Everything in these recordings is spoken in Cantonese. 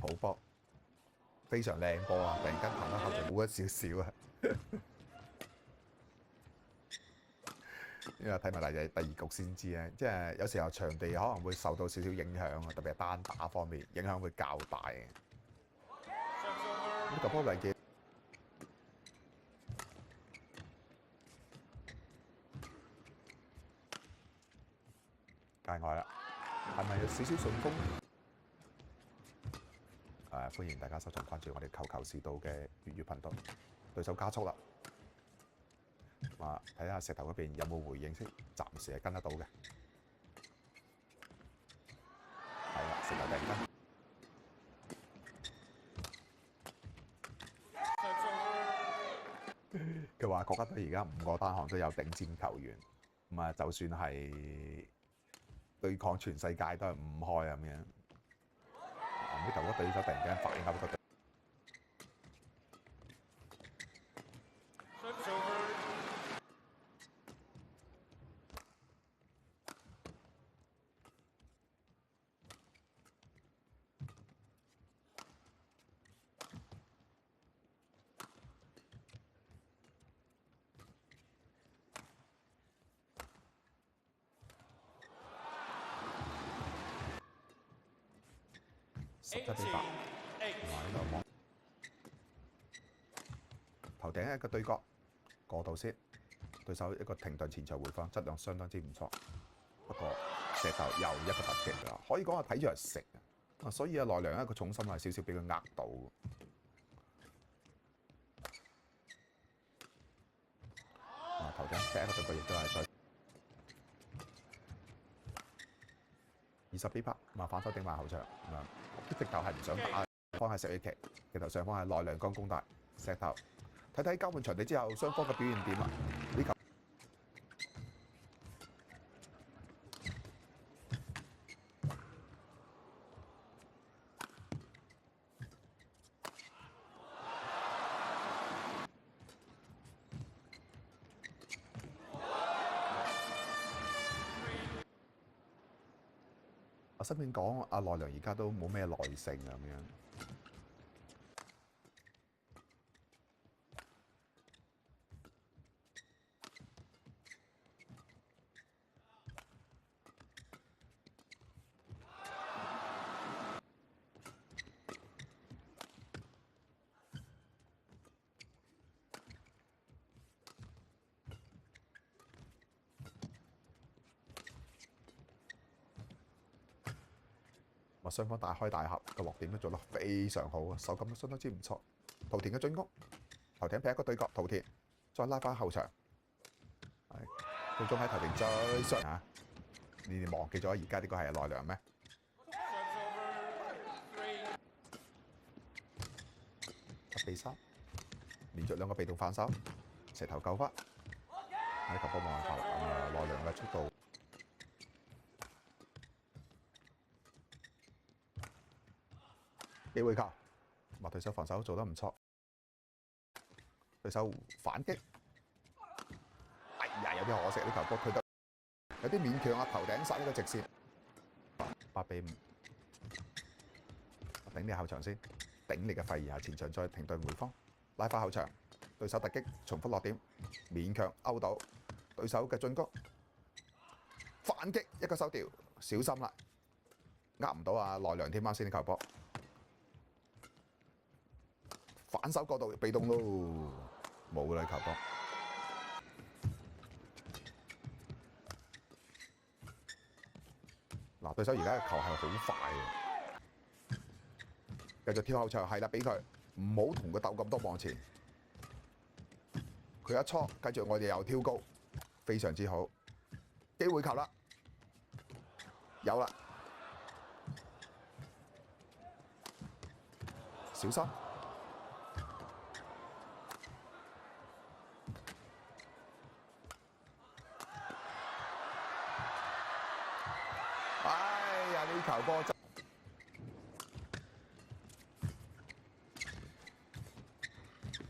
好波，非常靚波啊！突然間彈得後場好一少少啊！因為睇埋第二局先知咧，即係有時候場地可能會受到少少影響啊，特別係單打方面影響會較大嘅。呢個波嚟嘅界外啦，係咪有少少順風？歡迎大家收藏關注我哋球球是道嘅粵語頻道。對手加速啦，睇下石頭嗰邊有冇回應先，暫時係跟得到嘅。係啦，石頭突然間，佢話國家隊而家5個單項都有頂尖球員，就算係對抗全世界都係5開咁樣。呢球嗰對手突然間反應啱個隊。11-8，呢度網頭頂一個對角過度先，對手一個停頓前場回放，質量相當之唔錯。不過石頭又一個突擊啦，可以講係睇住嚟食啊！所以奈良一個重心係少少俾佢呃到。頭頂第一個對角亦都係20-8，反手頂埋後場，直頭係唔想打，方係石野奇，其頭上方係奈良岡功大石頭。睇睇交換場地之後，雙方嘅表現點啊？呢球我身邊講阿奈良而家都冇咩耐性咁樣。雙方大開大合，個落點都做得非常好啊，手感都相當之唔錯。桃田嘅進攻，頭頂劈一個對角，桃田再拉翻後場，最終喺頭頂追上啊！你哋忘記咗而家呢個係奈良咩？7-3，連續2個被動反手，石頭救翻，喺球波冇辦法啦。奈良嘅速度。機會球，對手防守做得唔錯，對手反擊，哎呀，有啲可惜，呢球波推得有啲勉強啊！頭頂殺呢個直線，8-5，頂你後場先，頂你嘅肺，然後前場再停頓回防，拉翻後場，對手突擊，重複落點，勉強勾到對手嘅進攻，反擊一個收掉，小心啦，呃唔到啊奈良添，啱先呢球波。反手角度被動咯，冇啦球波。對手而家嘅球係好快嘅，繼續跳後場，係啦，俾佢唔好同佢鬥咁多往前。佢一搓，繼續我哋又跳高，非常之好。機會球啦，有啦，小心。呢球波真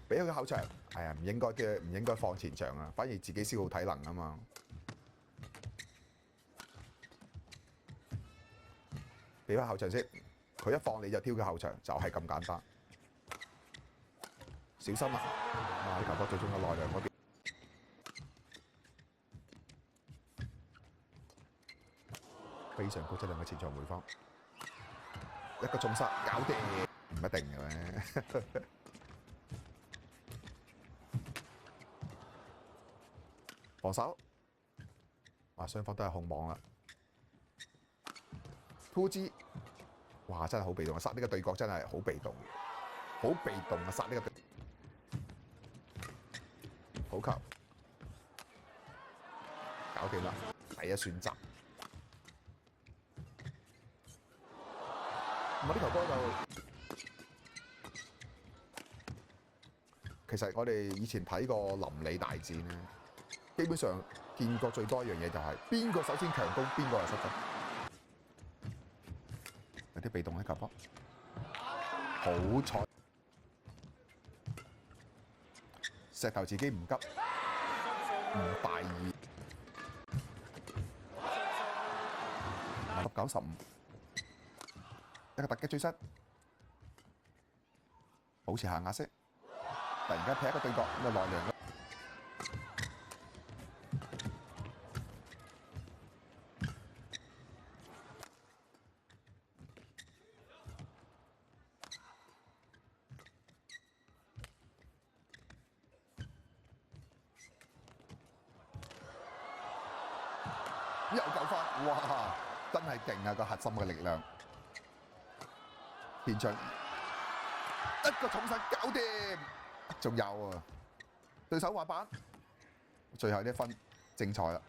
俾佢後場，唔應該嘅，唔應該放前場啊，反而自己消耗體能啊嘛。俾翻後場先，佢一放你就挑佢後場，就係咁簡單。小心啊！哇！球波最終嘅內量嗰邊非常高質量嘅前場回放，一個重殺搞掂，唔一定嘅咩？防守，啊雙方都係控網啦。突擊，哇！真係好被動啊！殺呢個對角真係好被動，好被動啊！殺呢個對好球，搞掂啦！第一選擇。咁呢球波就其實我哋以前睇過臨理大戰咧，基本上見過最多一樣嘢就係邊個首先強攻，邊個係失分。有啲被動喺球波，好彩石頭自己唔急，唔大意。95，一個突擊追失，保持下壓式，突然間踢一個對角，咁啊內量。又救翻，哇！真係勁啊！個核心嘅力量，前場一個重手搞掂，仲有啊！對手滑板，最後一分精彩啦！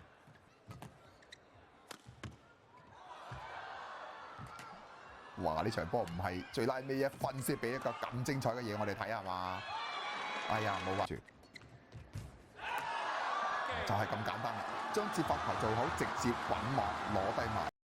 哇！呢場波唔係最拉尾一分先俾一個咁精彩嘅嘢我哋睇係嘛？哎呀，冇話住。就係咁簡單啦，將接發球做好，直接滾網攞低埋。